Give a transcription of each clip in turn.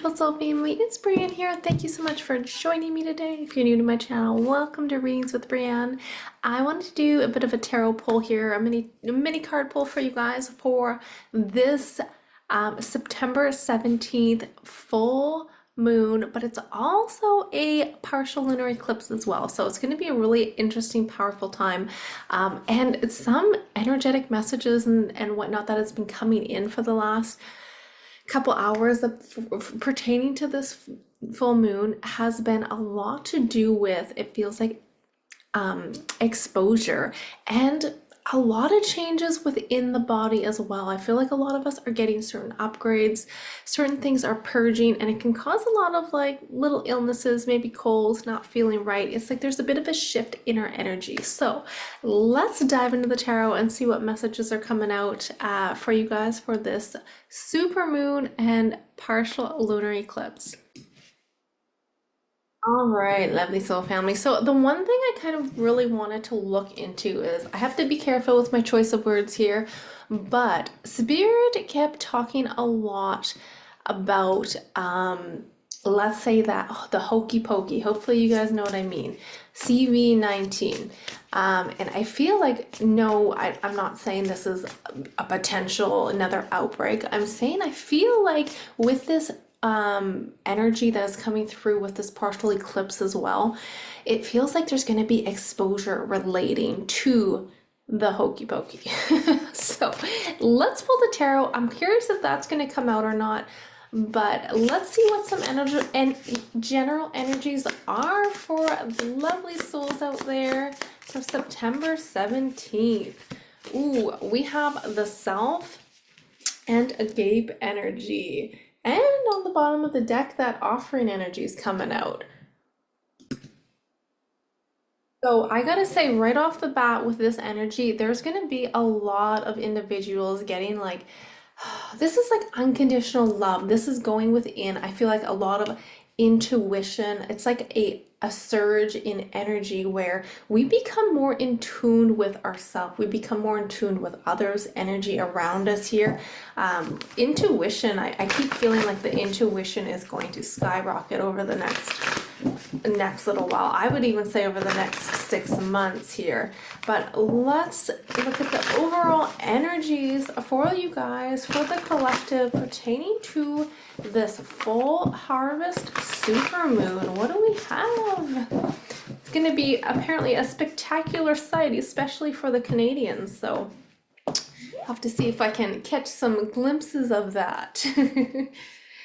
beautiful soul family, it's Breanne here. Thank you so much for joining me today. If you're new to my channel, welcome to Readings with Breanne. I wanted to do a bit of a tarot pull here, a mini card pull for you guys for this September 17th full moon, but it's also a partial lunar eclipse as well. So it's going to be a really interesting, powerful time. And some energetic messages and whatnot that has been coming in for the last couple hours pertaining to this full moon has been a lot to do with, it feels like, exposure and a lot of changes within the body as well. I feel like a lot of us are getting certain upgrades, certain things are purging, and it can cause a lot of like little illnesses, maybe colds, not feeling right. It's like there's a bit of a shift in our energy. So let's dive into the tarot and see what messages are coming out for you guys for this super moon and partial lunar eclipse. All right, lovely soul family. So the one thing I kind of really wanted to look into is I have to be careful with my choice of words here, but Spirit kept talking a lot about let's say that the hokey pokey. Hopefully you guys know what I mean. CV19. And I feel like, no, I'm not saying this is a potential another outbreak. I'm saying I feel like with this energy that is coming through with this partial eclipse as well, it feels like there's going to be exposure relating to the hokey pokey. So let's pull the tarot. I'm curious if that's going to come out or not, but let's see what some energy and general energies are for the lovely souls out there for September 17th. Ooh, we have the Self and Agape energy. And on the bottom of the deck, that Offering energy is coming out. So I gotta say, right off the bat with this energy, there's gonna be a lot of individuals getting like, this is like unconditional love. This is going within. I feel like a lot of intuition. It's like a surge in energy where we become more in tune with ourselves. We become more in tune with others' energy around us here. Intuition, I keep feeling like the intuition is going to skyrocket over the next little while. I would even say over the next 6 months here. But let's look at the overall energies for you guys, for the collective pertaining to this full harvest supermoon. What do we have? It's going to be apparently a spectacular sight, especially for the Canadians. So I'll have to see if I can catch some glimpses of that.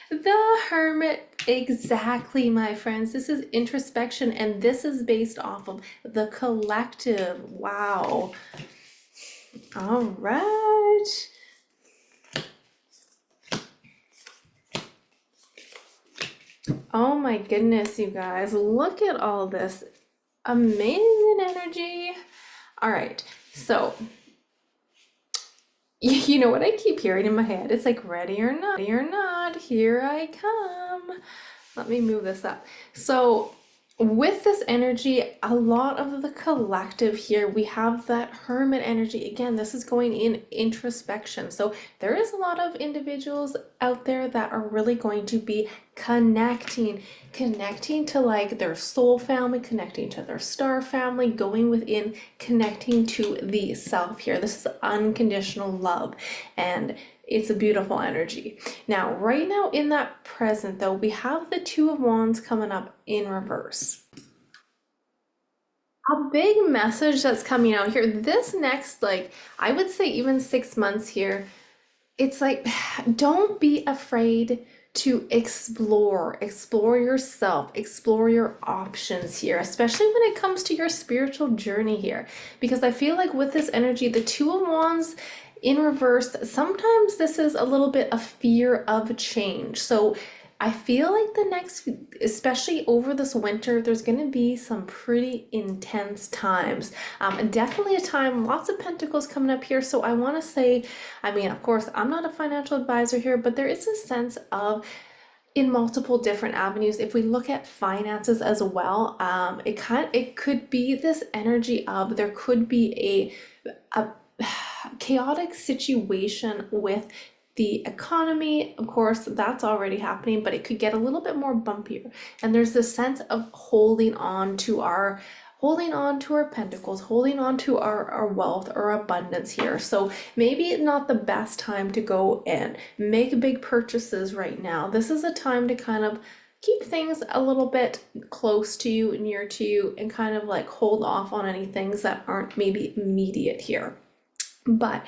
The Hermit, exactly, my friends. This is introspection, and this is based off of the collective. Wow. All right. Oh my goodness, you guys. Look at all this amazing energy. All right. So, you know what I keep hearing in my head? It's like, ready or not, here I come. Let me move this up. So with this energy, a lot of the collective here, we have that Hermit energy. Again, this is going in introspection. So there is a lot of individuals out there that are really going to be connecting to like their soul family, connecting to their star family, going within, connecting to the self here. This is unconditional love, and it's a beautiful energy. Now, right now in that present though, we have the Two of Wands coming up in reverse. A big message that's coming out here, this next, like, I would say even 6 months here, it's like, don't be afraid to explore yourself, explore your options here, especially when it comes to your spiritual journey here. Because I feel like with this energy, the Two of Wands in reverse, sometimes this is a little bit of fear of change. So I feel like the next, especially over this winter, there's going to be some pretty intense times. Definitely a time, lots of pentacles coming up here. So I want to say, I mean, of course, I'm not a financial advisor here, but there is a sense of in multiple different avenues. If we look at finances as well, it could be this energy of there could be a chaotic situation with The economy, of course, that's already happening, but it could get a little bit more bumpier. And there's this sense of holding on to our pentacles, holding on to our wealth or abundance here. So maybe it's not the best time to go and make big purchases right now. This is a time to kind of keep things a little bit close to you, near to you, and kind of like hold off on any things that aren't maybe immediate here. But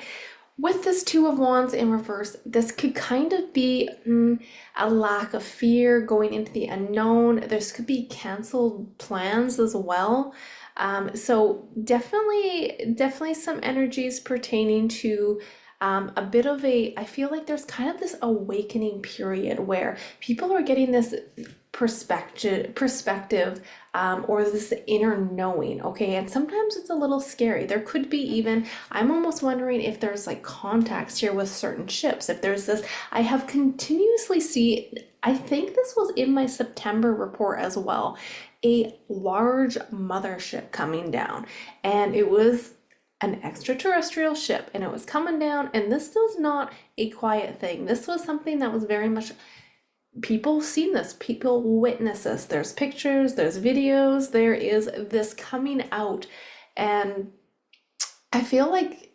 with this Two of Wands in reverse, this could kind of be a lack of fear going into the unknown. This could be canceled plans as well. So definitely some energies pertaining to a bit of I feel like there's kind of this awakening period where people are getting this perspective or this inner knowing, okay? And sometimes it's a little scary. There could be even, I'm almost wondering if there's like contacts here with certain ships. If there's this, I have continuously seen, I think this was in my September report as well, a large mothership coming down. And it was an extraterrestrial ship and it was coming down, and this was not a quiet thing. This was something that was very much, people seen this, people witness this. There's pictures, there's videos, there is this coming out. And I feel like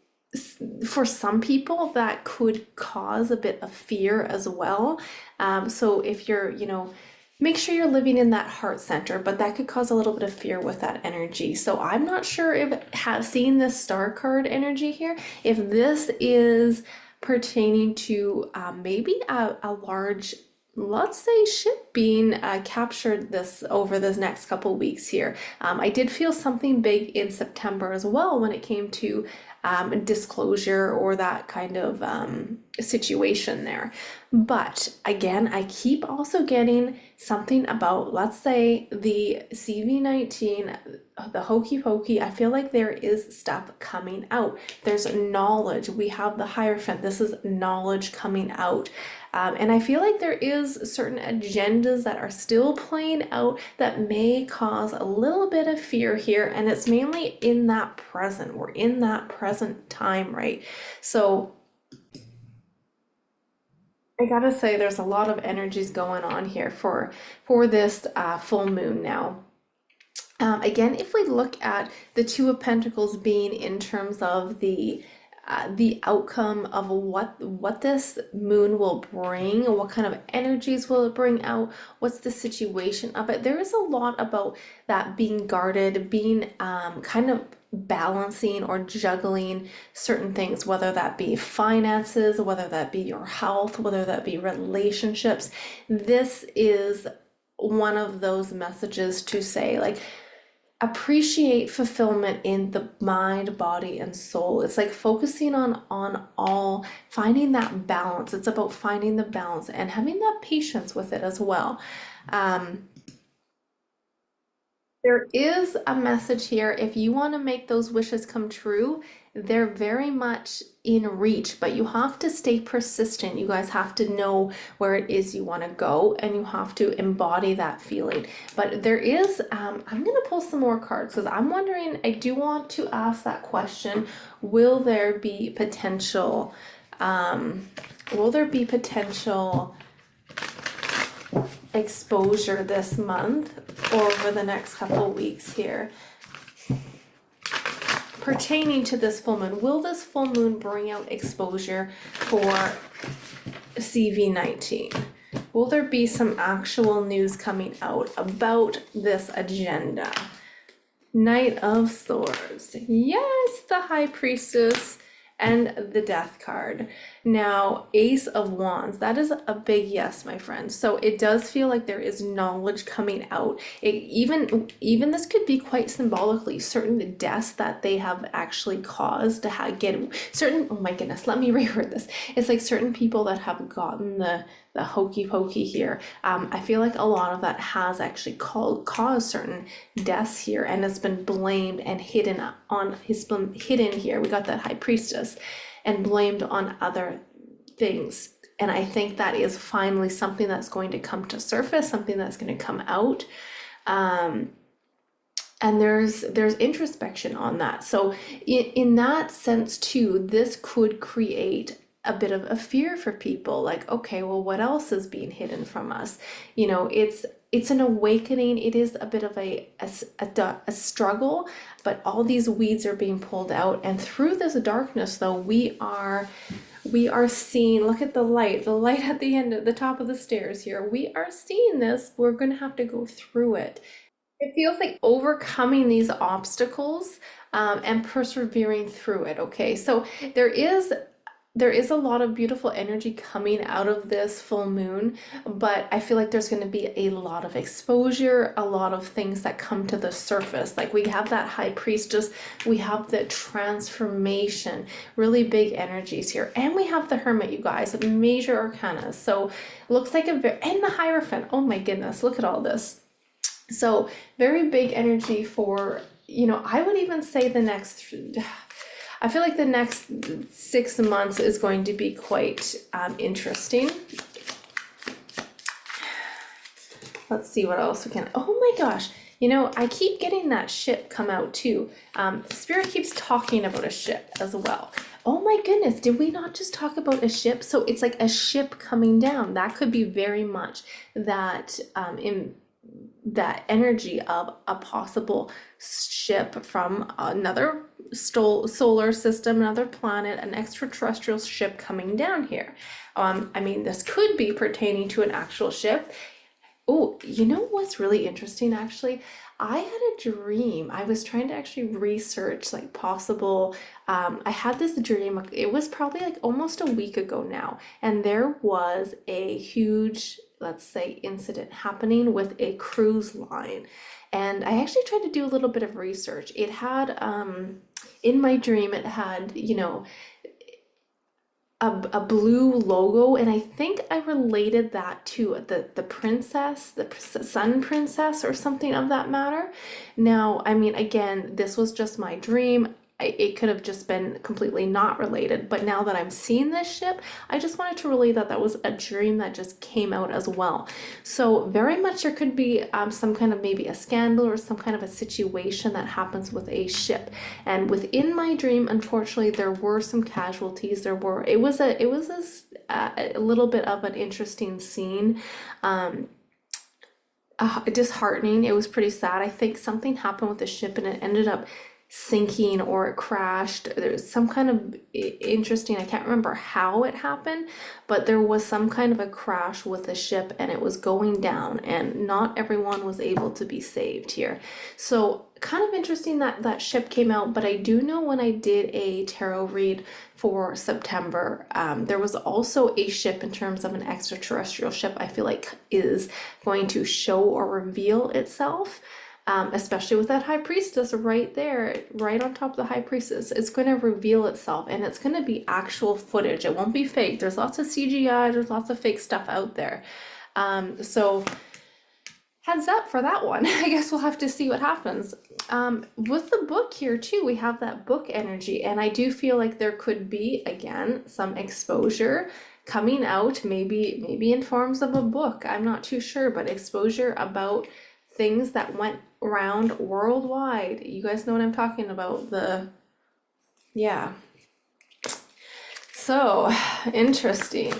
for some people that could cause a bit of fear as well. So if you're, make sure you're living in that heart center, but that could cause a little bit of fear with that energy. So I'm not sure if seeing this star card energy here, if this is pertaining to maybe a large, let's say, ship being captured this over this next couple weeks here. I did feel something big in September as well when it came to disclosure or that kind of situation there. But again, I keep also getting something about, let's say, the CV19, the hokey pokey. I feel like there is stuff coming out. There's knowledge. We have the Hierophant. This is knowledge coming out. And I feel like there is certain agendas that are still playing out that may cause a little bit of fear here. And it's mainly in that present. We're in that present time, right? So I gotta say, there's a lot of energies going on here for this full moon now. Again, if we look at the Two of Pentacles being in terms of the outcome of what this moon will bring, what kind of energies will it bring out, what's the situation of it, there is a lot about that being guarded, being kind of balancing or juggling certain things, whether that be finances, whether that be your health, whether that be relationships. This is one of those messages to say, like, appreciate fulfillment in the mind, body, and soul. It's like focusing on all, finding that balance. It's about finding the balance and having that patience with it as well. There is a message here. If you want to make those wishes come true, they're very much in reach, but you have to stay persistent. You guys have to know where it is you want to go, and you have to embody that feeling. But there is, I'm going to pull some more cards because I'm wondering, I do want to ask that question, will there be potential, exposure this month or over the next couple weeks here pertaining to this full moon? Will this full moon bring out exposure for CV19? Will there be some actual news coming out about this agenda? Knight of Swords. Yes, the High Priestess and the Death card. Now, Ace of Wands, that is a big yes, my friend. So it does feel like there is knowledge coming out. Even this could be quite symbolically certain deaths that they have actually caused to get certain, oh my goodness, let me reword this. It's like certain people that have gotten the hokey pokey here. I feel like a lot of that has actually caused certain deaths here, and it's been blamed and hidden here. We got that High Priestess and blamed on other things. And I think that is finally something that's going to come to surface, something that's going to come out. And there's introspection on that. So in that sense too, this could create a bit of a fear for people, like, okay, well, what else is being hidden from us? You know, it's an awakening. It is a bit of a struggle, but all these weeds are being pulled out, and through this darkness, though, we are seeing, look at the light at the end at the top of the stairs here. We are seeing this. We're going to have to go through it. It feels like overcoming these obstacles, and persevering through it. Okay, so there is there is a lot of beautiful energy coming out of this full moon, but I feel like there's going to be a lot of exposure, a lot of things that come to the surface. Like we have that high priestess, we have the transformation, really big energies here, and we have the hermit, you guys, major arcana. So it looks like and the Hierophant. Oh my goodness, look at all this. So very big energy for, I would even say I feel like the next 6 months is going to be quite interesting. Let's see what else we can. Oh my gosh, I keep getting that ship come out too. Spirit keeps talking about a ship as well. Oh my goodness, did we not just talk about a ship? So it's like a ship coming down. That could be very much that in that energy of a possible ship from another solar system, another planet, an extraterrestrial ship coming down here. I mean, this could be pertaining to an actual ship. Oh, you know what's really interesting actually? I had a dream. I was trying to actually research like possible. I had this dream. It was probably like almost a week ago now, and there was a huge, let's say, incident happening with a cruise line. And I actually tried to do a little bit of research. It had, in my dream, it had, a blue logo, and I think I related that to the princess, the sun princess, or something of that matter. Now, I mean, again, this was just my dream. It could have just been completely not related, but now that I'm seeing this ship, I just wanted to relay that was a dream that just came out as well. So very much there could be some kind of maybe a scandal or some kind of a situation that happens with a ship. And within my dream, unfortunately, there were some casualties. It was a little bit of an interesting scene. Disheartening. It was pretty sad. I think something happened with the ship and it ended up sinking or it crashed. There's some kind of interesting, I can't remember how it happened, but there was some kind of a crash with the ship and it was going down and not everyone was able to be saved here. So kind of interesting that that ship came out, but I do know when I did a tarot read for September, there was also a ship in terms of an extraterrestrial ship I feel like is going to show or reveal itself. Especially with that high priestess right there, right on top of the high priestess. It's going to reveal itself and it's going to be actual footage. It won't be fake. There's lots of CGI, there's lots of fake stuff out there. So heads up for that one. I guess we'll have to see what happens. With the book here too, we have that book energy, and I do feel like there could be, again, some exposure coming out, maybe in forms of a book. I'm not too sure, but exposure about things that went around worldwide. You guys know what I'm talking about. Yeah. So, interesting.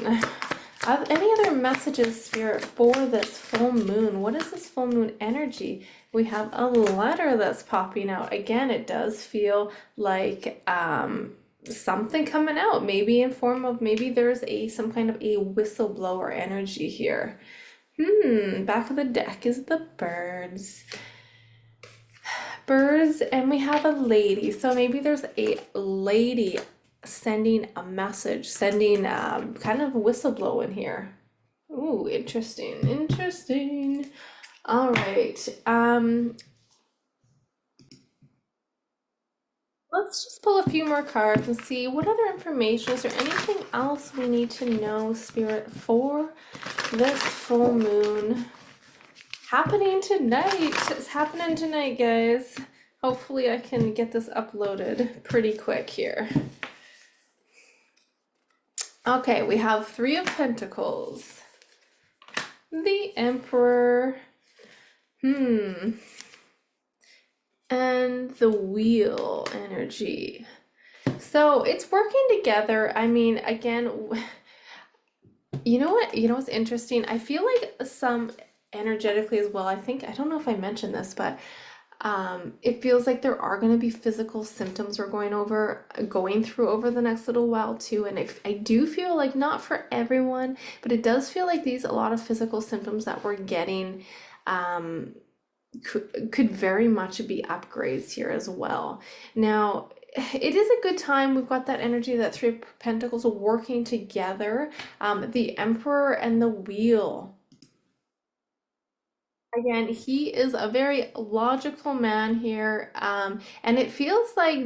Any other messages, Spirit, for this full moon? What is this full moon energy? We have a letter that's popping out. Again, it does feel like something coming out, maybe in form of, maybe there's some kind of a whistleblower energy here. Back of the deck is the birds. Birds, and we have a lady. So maybe there's a lady sending a message, sending kind of whistleblowing here. Ooh, interesting, interesting. All right. Let's just pull a few more cards and see what other information, is there anything else we need to know, Spirit, for this full moon happening tonight? It's happening tonight, guys. Hopefully I can get this uploaded pretty quick here. Okay, we have Three of Pentacles, the Emperor, and the Wheel energy. So it's working together. I mean, again, you know what? You know what's interesting? I feel like some energetically as well. I think, I don't know if I mentioned this, but it feels like there are going to be physical symptoms we're going through over the next little while too. And if I do feel like not for everyone, but it does feel like a lot of physical symptoms that we're getting um, could very much be upgrades here as well. Now, it is a good time. We've got that energy, that Three of Pentacles working together. The Emperor and the Wheel. Again, he is a very logical man here, and it feels like,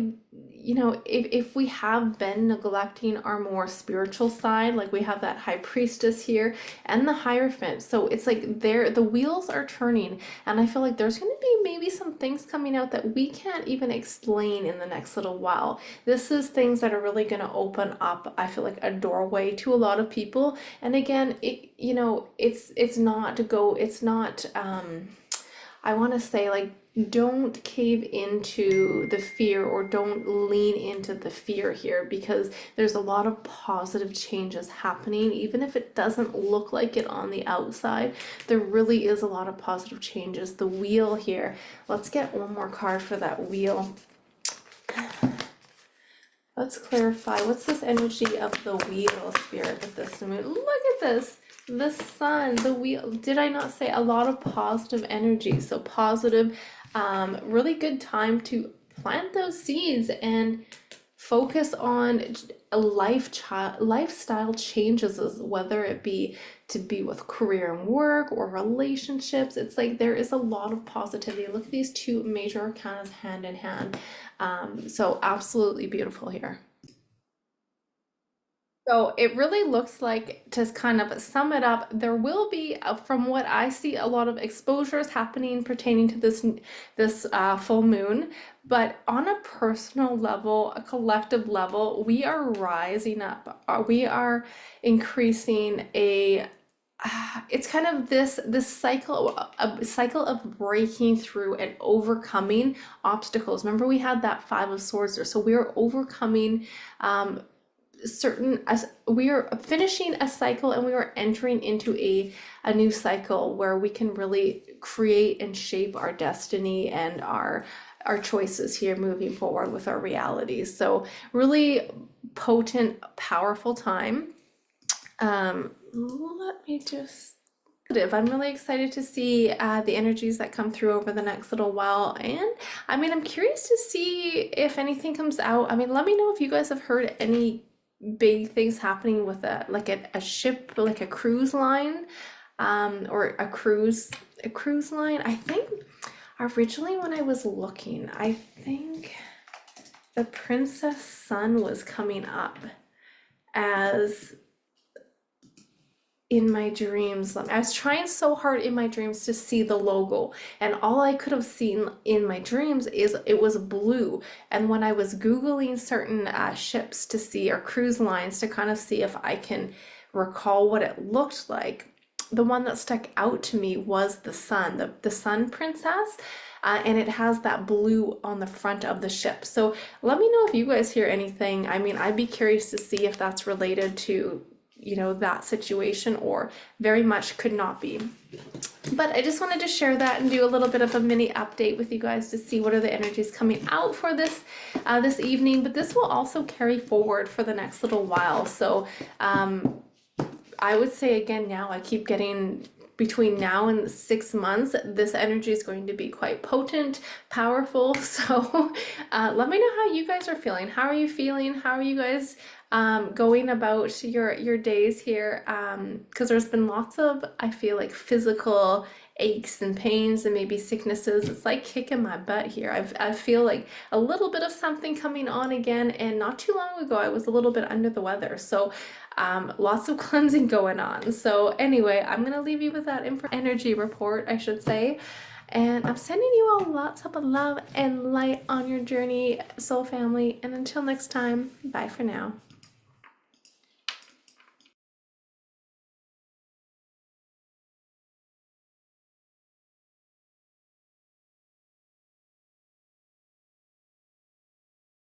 if we have been neglecting our more spiritual side, like we have that High Priestess here and the Hierophant, so it's like the wheels are turning, and I feel like there's going to be maybe some things coming out that we can't even explain in the next little while. This is things that are really going to open up, I feel like, a doorway to a lot of people. And again, it's not I want to say, like, don't cave into the fear, or don't lean into the fear here, because there's a lot of positive changes happening. Even if it doesn't look like it on the outside, there really is a lot of positive changes. The Wheel here, let's get one more card for that Wheel. Let's clarify, what's this energy of the Wheel, Spirit, with this moon? Look at this, the Sun, the Wheel. Did I not say a lot of positive energy? So positive, really good time to plant those seeds and focus on lifestyle changes, whether it be to be with career and work or relationships. It's like there is a lot of positivity. Look at these two major arcanas hand in hand. So absolutely beautiful here. So it really looks like, to kind of sum it up, there will be, from what I see, a lot of exposures happening pertaining to this full moon. But on a personal level, a collective level, we are rising up. We are increasing it's kind of this cycle, a cycle of breaking through and overcoming obstacles. Remember, we had that Five of Swords there, so we are overcoming as we are finishing a cycle, and we are entering into a new cycle where we can really create and shape our destiny and our choices here moving forward with our realities. So really potent, powerful time. Let me just, I'm really excited to see the energies that come through over the next little while. And I mean, I'm curious to see if anything comes out. I mean, let me know if you guys have heard any big things happening with a ship, like a cruise line, or a cruise line. I think originally, when I was looking, I think the Princess Sun was coming up as in my dreams. I was trying so hard in my dreams to see the logo, and all I could have seen in my dreams is it was blue. And when I was Googling certain ships to see, or cruise lines, to kind of see if I can recall what it looked like, the one that stuck out to me was the Sun, the Sun Princess. And it has that blue on the front of the ship. So let me know if you guys hear anything. I mean, I'd be curious to see if that's related to, that situation, or very much could not be. But I just wanted to share that and do a little bit of a mini update with you guys to see what are the energies coming out for this evening. But this will also carry forward for the next little while. So I would say, again, now I keep getting, between now and 6 months, this energy is going to be quite potent, powerful. So let me know how you guys are feeling. How are you feeling? How are you guys going about your days here? Because there's been lots of, I feel like, physical aches and pains and maybe sicknesses. It's like kicking my butt here. I feel like a little bit of something coming on again, and not too long ago I was a little bit under the weather. So lots of cleansing going on. So anyway, I'm gonna leave you with that energy report, I should say. And I'm sending you all lots of love and light on your journey, soul family. And until next time, bye for now.